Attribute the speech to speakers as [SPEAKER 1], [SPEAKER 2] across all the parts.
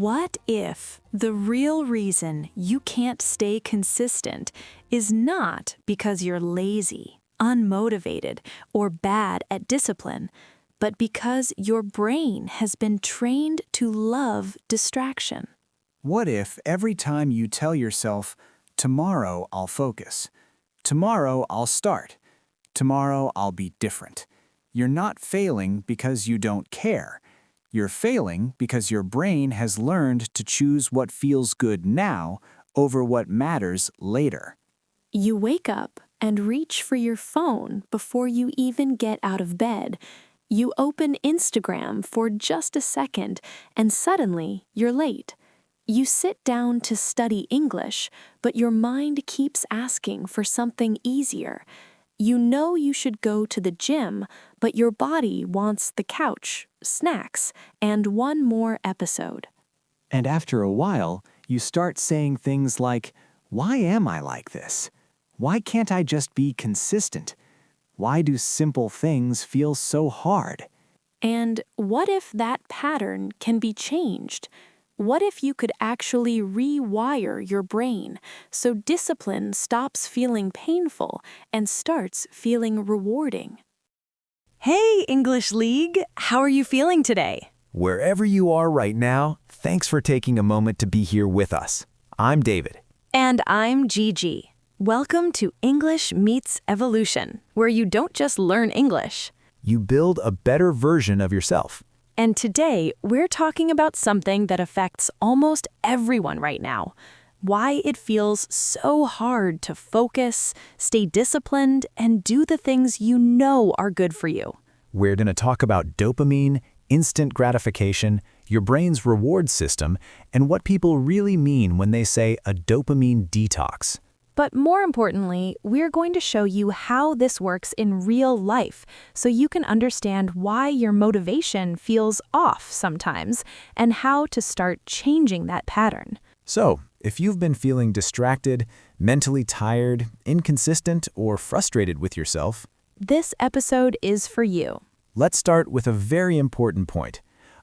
[SPEAKER 1] What if the real reason you can't stay consistent is not because you're lazy, unmotivated, or bad at discipline, but because your brain has been trained to love distraction?
[SPEAKER 2] What if every time you tell yourself, tomorrow I'll focus, tomorrow I'll start, tomorrow I'll be different, you're not failing because you don't care. You're failing because your brain has learned to choose what feels good now over what matters later.
[SPEAKER 1] You wake up and reach for your phone before you even get out of bed. You open Instagram for just a second, and suddenly you're late. You sit down to study English, but your mind keeps asking for something easier. You know you should go to the gym, but your body wants the couch, snacks, and one more episode.
[SPEAKER 2] And after a while, you start saying things like, why am I like this? Why can't I just be consistent? Why do simple things feel so hard?
[SPEAKER 1] And what if that pattern can be changed? What if you could actually rewire your brain so discipline stops feeling painful and starts feeling rewarding? Hey, English League! How are you feeling today?
[SPEAKER 3] Wherever you are right now, thanks for taking a moment to be here with us. I'm David.
[SPEAKER 1] And I'm Gigi. Welcome to English Meets Evolution, where you don't just learn English.
[SPEAKER 3] You build a better version of yourself.
[SPEAKER 1] And today, we're talking about something that affects almost everyone right now. Why it feels so hard to focus, stay disciplined, and do the things you know are good for you.
[SPEAKER 3] We're going to talk about dopamine, instant gratification, your brain's reward system, and what people really mean when they say a dopamine detox.
[SPEAKER 1] But more importantly, we're going to show you how this works in real life so you can understand why your motivation feels off sometimes and how to start changing that pattern.
[SPEAKER 3] So, if you've been feeling distracted, mentally tired, inconsistent, or frustrated with yourself,
[SPEAKER 1] this episode is for you.
[SPEAKER 3] Let's start with a very important point.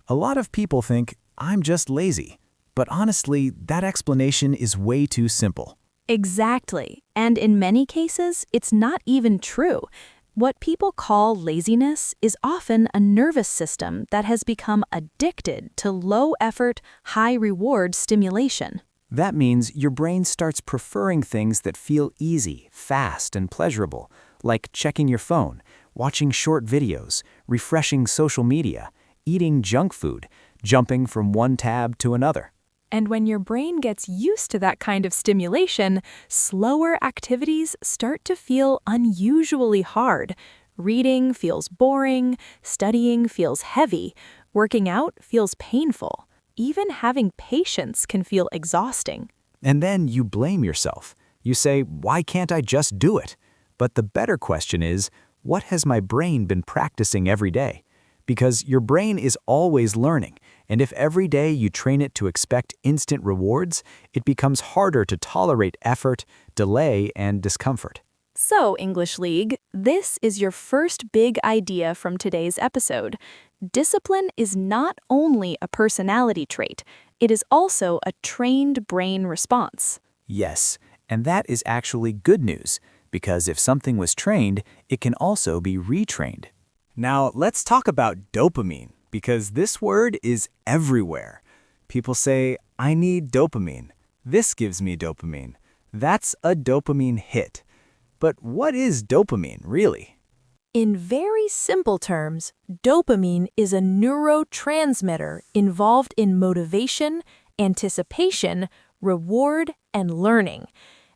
[SPEAKER 3] A lot of people think, I'm just lazy. But honestly, that explanation is way too simple.
[SPEAKER 1] Exactly. And in many cases, it's not even true. What people call laziness is often a nervous system that has become addicted to low-effort, high-reward stimulation.
[SPEAKER 2] That means your brain starts preferring things that feel easy, fast, and pleasurable, like checking your phone, watching short videos, refreshing social media, eating junk food, jumping from one tab to another.
[SPEAKER 1] And when your brain gets used to that kind of stimulation, slower activities start to feel unusually hard. Reading feels boring, studying feels heavy, working out feels painful. Even having patience can feel exhausting.
[SPEAKER 3] And then you blame yourself. You say, why can't I just do it? But the better question is, what has my brain been practicing every day? Because your brain is always learning, and if every day you train it to expect instant rewards, it becomes harder to tolerate effort, delay, and discomfort.
[SPEAKER 1] So, English League, this is your first big idea from today's episode. Discipline is not only a personality trait, it is also a trained brain response.
[SPEAKER 2] Yes, and that is actually good news, because if something was trained, it can also be retrained. Now, let's talk about dopamine, because this word is everywhere. People say, I need dopamine. This gives me dopamine. That's a dopamine hit. But what is dopamine, really?
[SPEAKER 1] In very simple terms, dopamine is a neurotransmitter involved in motivation, anticipation, reward, and learning.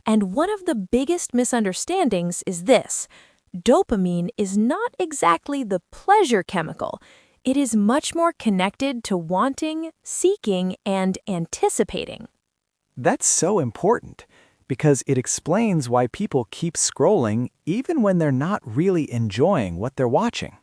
[SPEAKER 1] And one of the biggest misunderstandings is this. Dopamine is not exactly the pleasure chemical. It is much more connected to wanting, seeking, and anticipating.
[SPEAKER 2] That's so important, because it explains why people keep scrolling even when they're not really enjoying what they're watching.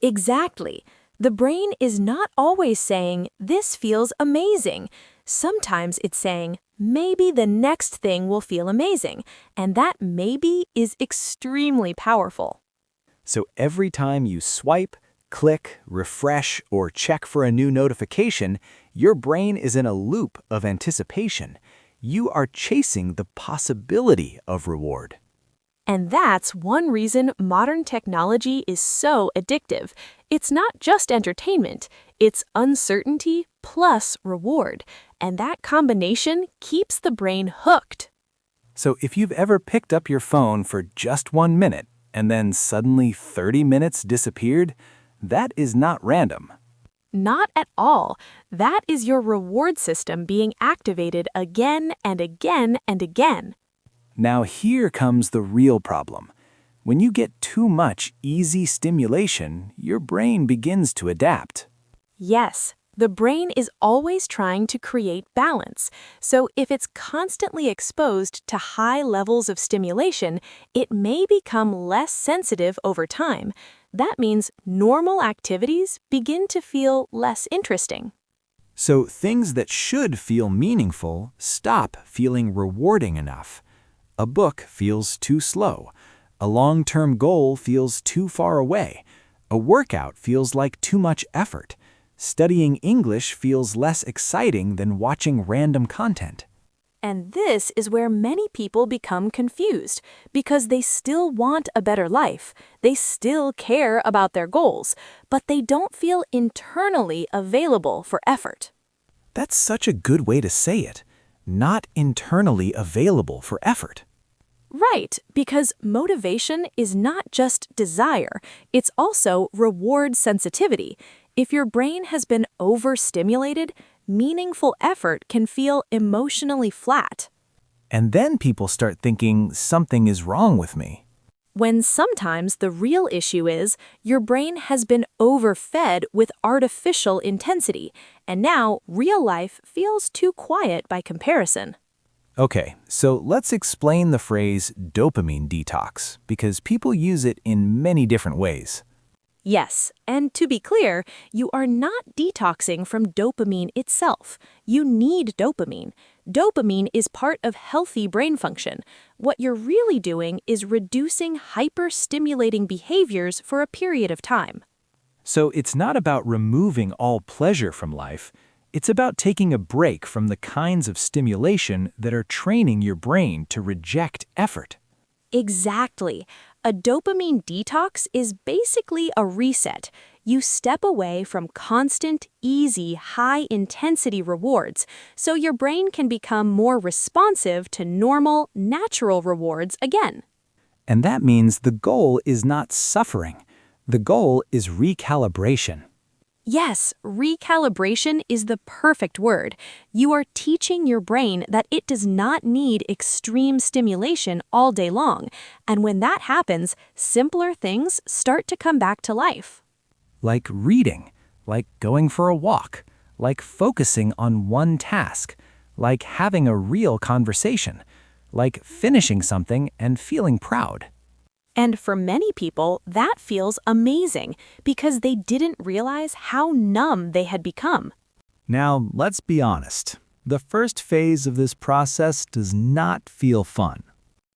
[SPEAKER 1] Exactly. The brain is not always saying, this feels amazing. Sometimes it's saying, maybe the next thing will feel amazing, and that maybe is extremely powerful.
[SPEAKER 2] So every time you swipe,
[SPEAKER 3] click, refresh, or check for a new notification, your brain is in a loop of anticipation. You are chasing the possibility of reward.
[SPEAKER 1] And that's one reason modern technology is so addictive. It's not just entertainment, it's uncertainty plus reward. And that combination keeps the brain hooked.
[SPEAKER 2] So if you've ever picked up your phone for just 1 minute and then suddenly 30 minutes disappeared, that is not random.
[SPEAKER 1] Not at all. That is your reward system being activated again and again and again.
[SPEAKER 2] Now here comes the real problem. When you get too much easy stimulation, your brain begins to adapt.
[SPEAKER 1] Yes, the brain is always trying to create balance. So if it's constantly exposed to high levels of stimulation, it may become less sensitive over time. That means normal activities begin to feel less interesting.
[SPEAKER 3] So things that should feel meaningful stop feeling rewarding enough. A book feels too slow. A long-term goal feels too far away. A workout feels like too much effort. Studying English feels less exciting than watching random content.
[SPEAKER 1] And this is where many people become confused because they still want a better life. They still care about their goals, but they don't feel internally available for effort.
[SPEAKER 3] That's such a good way to say it. Not internally available for effort.
[SPEAKER 1] Right, because motivation is not just desire, it's also reward sensitivity. If your brain has been overstimulated, meaningful effort can feel emotionally flat.
[SPEAKER 2] And then people start thinking something is wrong with me.
[SPEAKER 1] When sometimes the real issue is your brain has been overfed with artificial intensity, and now real life feels too quiet by comparison.
[SPEAKER 2] Okay, so let's explain the phrase dopamine detox, because people use it in many different ways.
[SPEAKER 1] Yes, and to be clear, you are not detoxing from dopamine itself. You need dopamine. Dopamine is part of healthy brain function. What you're really doing is reducing hyper-stimulating behaviors for a period of time.
[SPEAKER 2] So it's not about removing all pleasure from life. It's about taking a break from the kinds of stimulation that are training your brain to reject effort.
[SPEAKER 1] Exactly. A dopamine detox is basically a reset. You step away from constant, easy, high-intensity rewards so your brain can become more responsive to normal, natural rewards again.
[SPEAKER 2] And that means the goal is not suffering. The goal is recalibration.
[SPEAKER 1] Yes, recalibration is the perfect word. You are teaching your brain that it does not need extreme stimulation all day long, and when that happens, simpler things start to come back to life.
[SPEAKER 2] Like reading, like going for a walk, like focusing on one task, like having a real conversation, like finishing something and feeling proud.
[SPEAKER 1] And for many people, that feels amazing because they didn't realize how numb they had become.
[SPEAKER 3] Now, let's be honest. The first phase of this process does not feel fun.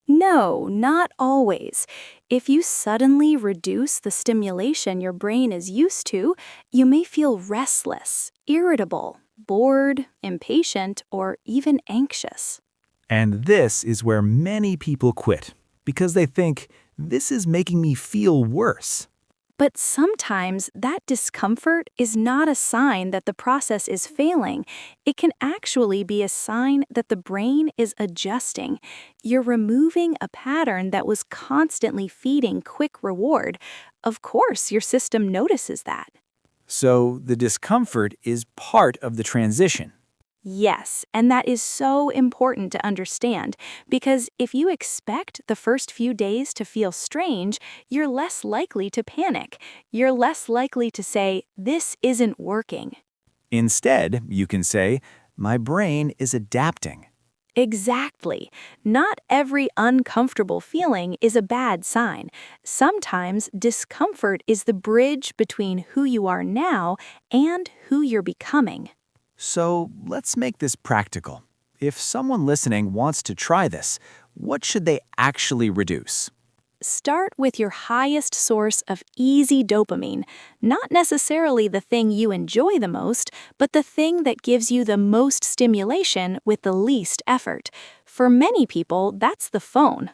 [SPEAKER 4] No, not always. If you suddenly reduce the stimulation your brain is used to, you may feel restless, irritable, bored, impatient, or even anxious.
[SPEAKER 3] And this is where many people quit, because they think, this is making me feel worse.
[SPEAKER 4] But sometimes that discomfort is not a sign that the process is failing. It can actually be a sign that the brain is adjusting. You're removing a pattern that was constantly feeding quick reward. Of course, your system notices that.
[SPEAKER 2] So the discomfort is part of the transition.
[SPEAKER 4] Yes, and that is so important to understand, because if you expect the first few days to feel strange, you're less likely to panic. You're less likely to say, this isn't working.
[SPEAKER 3] Instead, you can say, my brain is adapting.
[SPEAKER 4] Exactly. Not every uncomfortable feeling is a bad sign. Sometimes discomfort is the bridge between who you are now and who you're becoming.
[SPEAKER 3] So let's make this practical. If someone listening wants to try this, what should they actually reduce?
[SPEAKER 4] Start with your highest source of easy dopamine, not necessarily the thing you enjoy the most, but the thing that gives you the most stimulation with the least effort. For many people, that's the phone.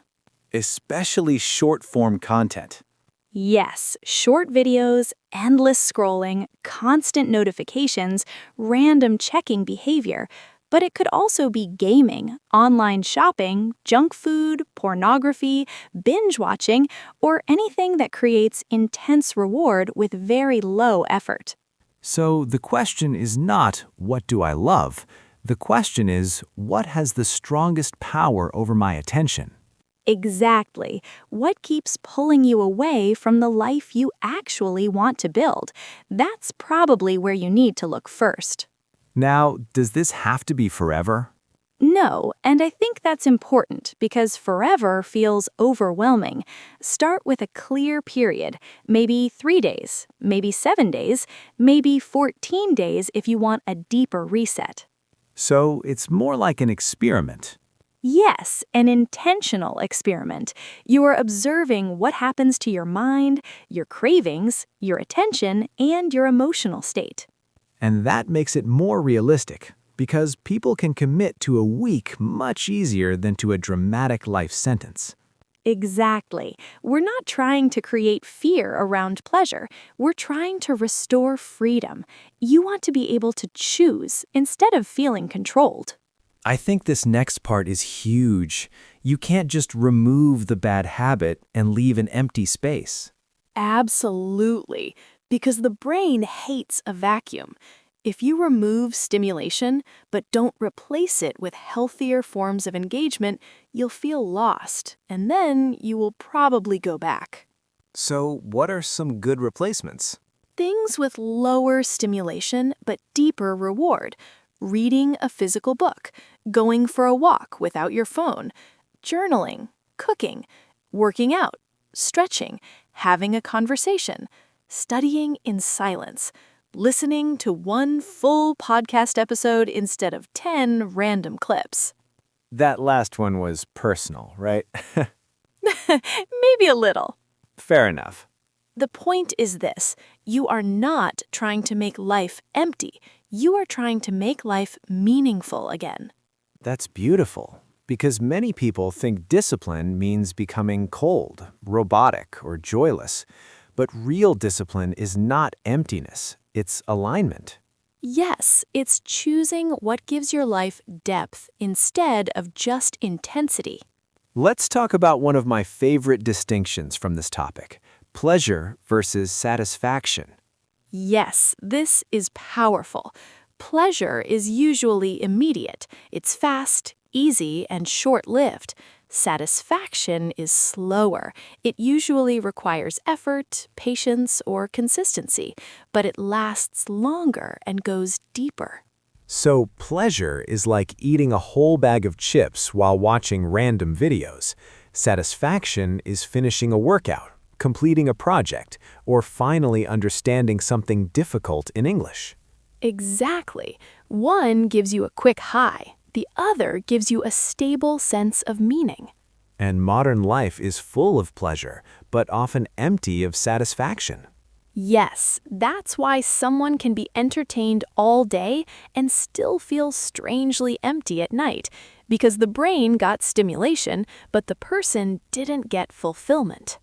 [SPEAKER 2] Especially short-form content.
[SPEAKER 4] Yes, short videos, endless scrolling, constant notifications, random checking behavior. But it could also be gaming, online shopping, junk food, pornography, binge watching, or anything that creates intense reward with very low effort.
[SPEAKER 3] So the question is not, what do I love? The question is, what has the strongest power over my attention?
[SPEAKER 4] Exactly. What keeps pulling you away from the life you actually want to build? That's probably where you need to look first.
[SPEAKER 3] Now, does this have to be forever?
[SPEAKER 4] No, and I think that's important because forever feels overwhelming. Start with a clear period, maybe 3 days, maybe 7 days, maybe 14 days if you want a deeper reset.
[SPEAKER 3] So it's more like an experiment.
[SPEAKER 4] Yes, an intentional experiment. You are observing what happens to your mind, your cravings, your attention, and your emotional state.
[SPEAKER 3] And that makes it more realistic, because people can commit to a week much easier than to a dramatic life sentence.
[SPEAKER 4] Exactly. We're not trying to create fear around pleasure. We're trying to restore freedom. You want to be able to choose instead of feeling controlled.
[SPEAKER 3] I think this next part is huge. You can't just remove the bad habit and leave an empty space.
[SPEAKER 1] Absolutely, because the brain hates a vacuum. If you remove stimulation but don't replace it with healthier forms of engagement, you'll feel lost, and then you will probably go back.
[SPEAKER 2] So, what are some good replacements?
[SPEAKER 1] Things with lower stimulation but deeper reward. Reading a physical book, going for a walk without your phone, journaling, cooking, working out, stretching, having a conversation, studying in silence, listening to one full podcast episode instead of 10 random clips.
[SPEAKER 2] That last one was personal, right?
[SPEAKER 1] Maybe a little.
[SPEAKER 2] Fair enough.
[SPEAKER 1] The point is this: you are not trying to make life empty. You are trying to make life meaningful again.
[SPEAKER 2] That's beautiful, because many people think discipline means becoming cold, robotic, or joyless. But real discipline is not emptiness, it's alignment.
[SPEAKER 1] Yes, it's choosing what gives your life depth instead of just intensity.
[SPEAKER 2] Let's talk about one of my favorite distinctions from this topic: pleasure versus satisfaction.
[SPEAKER 1] Yes, this is powerful. Pleasure is usually immediate. It's fast, easy, and short-lived. Satisfaction is slower. It usually requires effort, patience, or consistency, but it lasts longer and goes deeper.
[SPEAKER 3] So pleasure is like eating a whole bag of chips while watching random videos. Satisfaction is finishing a workout, completing a project, or finally understanding something difficult in English.
[SPEAKER 1] Exactly. One gives you a quick high. The other gives you a stable sense of meaning.
[SPEAKER 3] And modern life is full of pleasure, but often empty of satisfaction.
[SPEAKER 1] Yes, that's why someone can be entertained all day and still feel strangely empty at night, because the brain got stimulation, but the person didn't get fulfillment.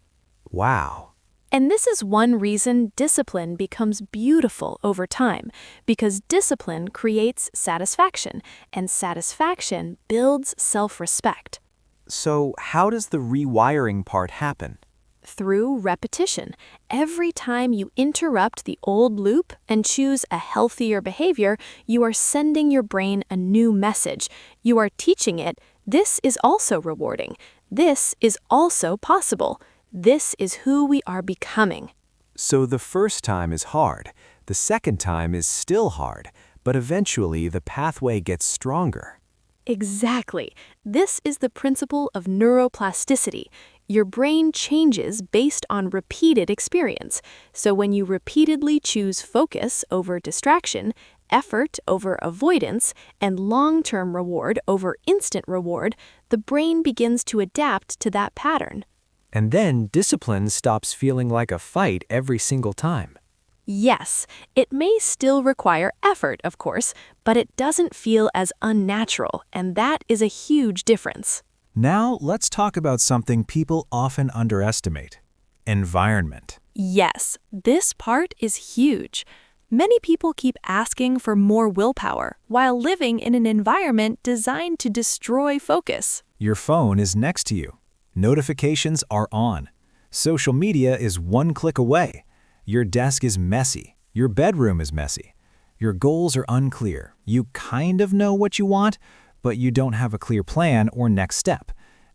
[SPEAKER 3] Wow.
[SPEAKER 1] And this is one reason discipline becomes beautiful over time, because discipline creates satisfaction, and satisfaction builds self-respect.
[SPEAKER 2] So, how does the rewiring part happen?
[SPEAKER 1] Through repetition. Every time you interrupt the old loop and choose a healthier behavior, you are sending your brain a new message. You are teaching it, this is also rewarding. This is also possible. This is who we are becoming.
[SPEAKER 3] So the first time is hard, the second time is still hard, but eventually the pathway gets stronger.
[SPEAKER 1] Exactly. This is the principle of neuroplasticity. Your brain changes based on repeated experience. So when you repeatedly choose focus over distraction, effort over avoidance, and long-term reward over instant reward, the brain begins to adapt to that pattern.
[SPEAKER 3] And then discipline stops feeling like a fight every single time.
[SPEAKER 4] Yes, it may still require effort, of course, but it doesn't feel as unnatural, and that is a huge difference.
[SPEAKER 2] Now, let's talk about something people often underestimate: environment.
[SPEAKER 4] Yes, this part is huge. Many people keep asking for more willpower while living in an environment designed to destroy focus.
[SPEAKER 2] Your phone is next to you. Notifications are on. Social media is one click away. Your desk is messy. Your bedroom is messy. Your goals are unclear. You kind of know what you want, but you don't have a clear plan or next step.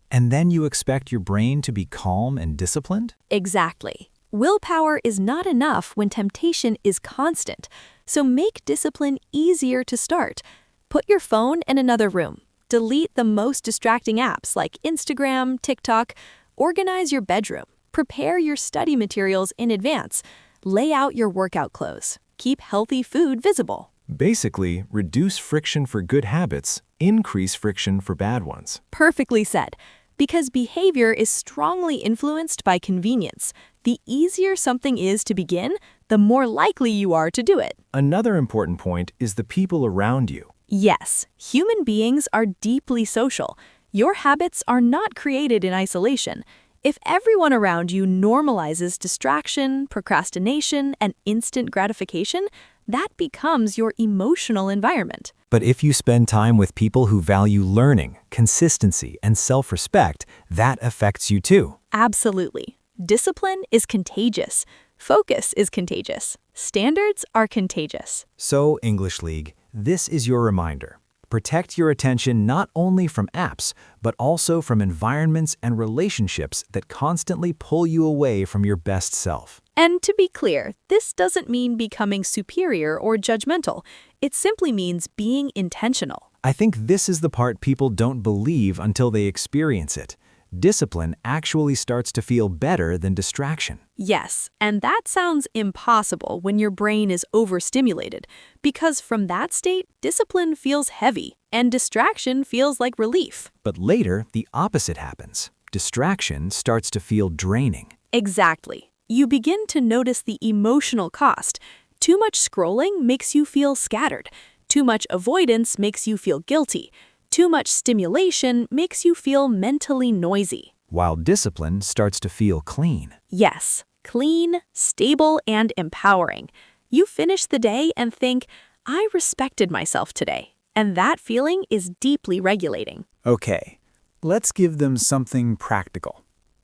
[SPEAKER 2] And then you expect your brain to be calm and disciplined?
[SPEAKER 4] Exactly. Willpower is not enough when temptation is constant, so make discipline easier to start. Put your phone in another room. Delete the most distracting apps like Instagram, TikTok. Organize your bedroom. Prepare your study materials in advance. Lay out your workout clothes. Keep healthy food visible.
[SPEAKER 3] Basically, reduce friction for good habits, increase friction for bad ones.
[SPEAKER 4] Perfectly said. Because behavior is strongly influenced by convenience. The easier something is to begin, the more likely you are to do it.
[SPEAKER 3] Another important point is the people around you.
[SPEAKER 4] Yes, human beings are deeply social. Your habits are not created in isolation. If everyone around you normalizes distraction, procrastination, and instant gratification, that becomes your emotional environment.
[SPEAKER 3] But if you spend time with people who value learning, consistency, and self-respect, that affects you too.
[SPEAKER 4] Absolutely. Discipline is contagious. Focus is contagious. Standards are contagious.
[SPEAKER 3] So, English League, this is your reminder. Protect your attention not only from apps, but also from environments and relationships that constantly pull you away from your best self.
[SPEAKER 4] And to be clear, this doesn't mean becoming superior or judgmental. It simply means being intentional.
[SPEAKER 3] I think this is the part people don't believe until they experience it. Discipline actually starts to feel better than distraction.
[SPEAKER 4] Yes, and that sounds impossible when your brain is overstimulated, because from that state, discipline feels heavy and distraction feels like relief.
[SPEAKER 3] But later, the opposite happens. Distraction starts to feel draining.
[SPEAKER 4] Exactly. You begin to notice the emotional cost. Too much scrolling makes you feel scattered. Too much avoidance makes you feel guilty. Too much stimulation makes you feel mentally noisy.
[SPEAKER 3] While discipline starts to feel clean.
[SPEAKER 4] Yes, clean, stable, and empowering. You finish the day and think, I respected myself today. And that feeling is deeply regulating.
[SPEAKER 2] Okay, let's give them something practical.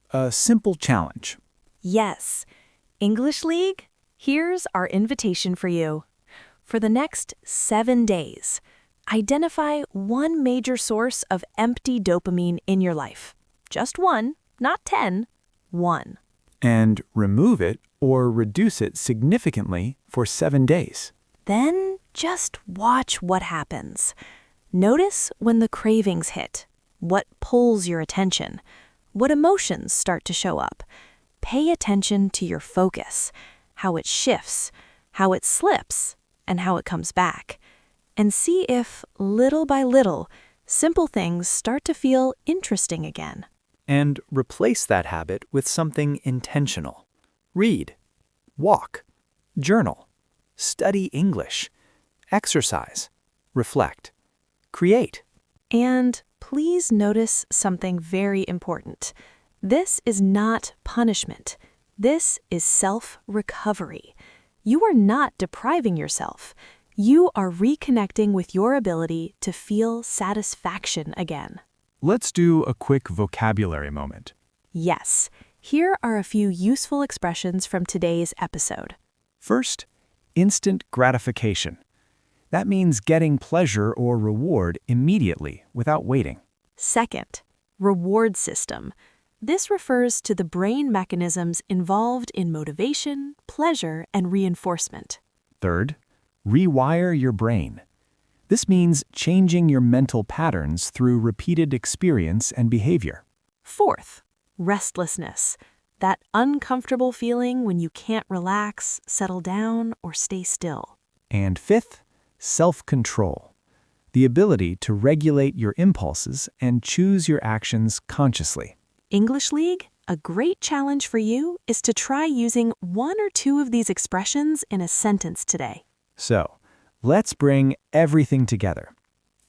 [SPEAKER 2] A simple challenge.
[SPEAKER 4] Yes. English League, here's our invitation for you. For the next 7 days, identify one major source of empty dopamine in your life. Just one, not 10, one.
[SPEAKER 2] And remove it or reduce it significantly for 7 days.
[SPEAKER 4] Then just watch what happens. Notice when the cravings hit, what pulls your attention, what emotions start to show up. Pay attention to your focus, how it shifts, how it slips, and how it comes back. And see if, little by little, simple things start to feel interesting again.
[SPEAKER 2] And replace that habit with something intentional. Read, walk, journal, study English, exercise, reflect, create.
[SPEAKER 4] And please notice something very important. This is not punishment. This is self-recovery. You are not depriving yourself. You are reconnecting with your ability to feel satisfaction again.
[SPEAKER 2] Let's do a quick vocabulary moment.
[SPEAKER 4] Yes, here are a few useful expressions from today's episode.
[SPEAKER 2] First, instant gratification. That means getting pleasure or reward immediately without waiting.
[SPEAKER 4] Second, reward system. This refers to the brain mechanisms involved in motivation, pleasure, and reinforcement.
[SPEAKER 2] Third, rewire your brain. This means changing your mental patterns through repeated experience and behavior.
[SPEAKER 4] Fourth, restlessness. That uncomfortable feeling when you can't relax, settle down, or stay still.
[SPEAKER 2] And fifth, self-control. The ability to regulate your impulses and choose your actions consciously.
[SPEAKER 4] English League, A great challenge for you is to try using one or two of these expressions in a sentence today.
[SPEAKER 3] So, let's bring everything together.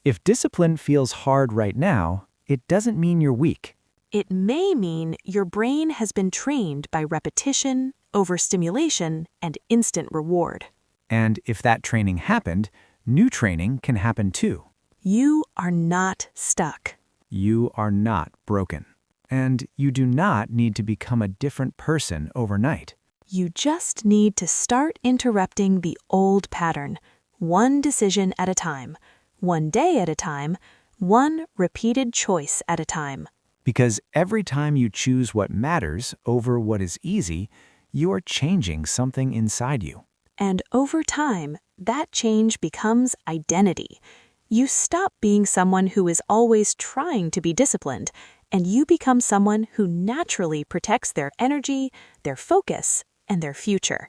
[SPEAKER 3] If discipline feels hard right now, it doesn't mean you're weak.
[SPEAKER 4] It may mean your brain has been trained by repetition, overstimulation, and instant reward.
[SPEAKER 3] And if that training happened, new training can happen too.
[SPEAKER 4] You are not stuck.
[SPEAKER 3] You are not broken. And you do not need to become a different person overnight.
[SPEAKER 4] You just need to start interrupting the old pattern, one decision at a time, one day at a time, one repeated choice at a time.
[SPEAKER 3] Because every time you choose what matters over what is easy, you are changing something inside you.
[SPEAKER 4] And over time, that change becomes identity. You stop being someone who is always trying to be disciplined, and you become someone who naturally protects their energy, their focus, and their future.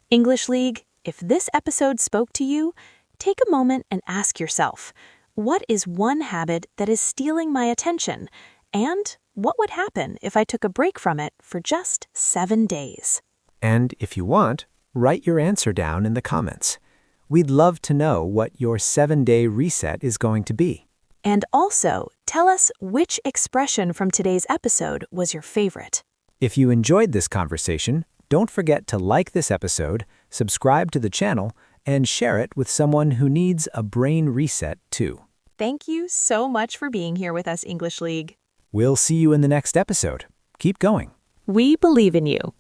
[SPEAKER 4] English League, if this episode spoke to you, take a moment and ask yourself, what is one habit that is stealing my attention? And what would happen if I took a break from it for just 7 days?
[SPEAKER 3] And if you want, write your answer down in the comments. We'd love to know what your 7-day reset is going to be.
[SPEAKER 4] And also, tell us which expression from today's episode was your favorite.
[SPEAKER 3] If you enjoyed this conversation, don't forget to like this episode, subscribe to the channel, and share it with someone who needs a brain reset too.
[SPEAKER 4] Thank you so much for being here with us, English League.
[SPEAKER 3] We'll see you in the next episode. Keep going.
[SPEAKER 4] We believe in you.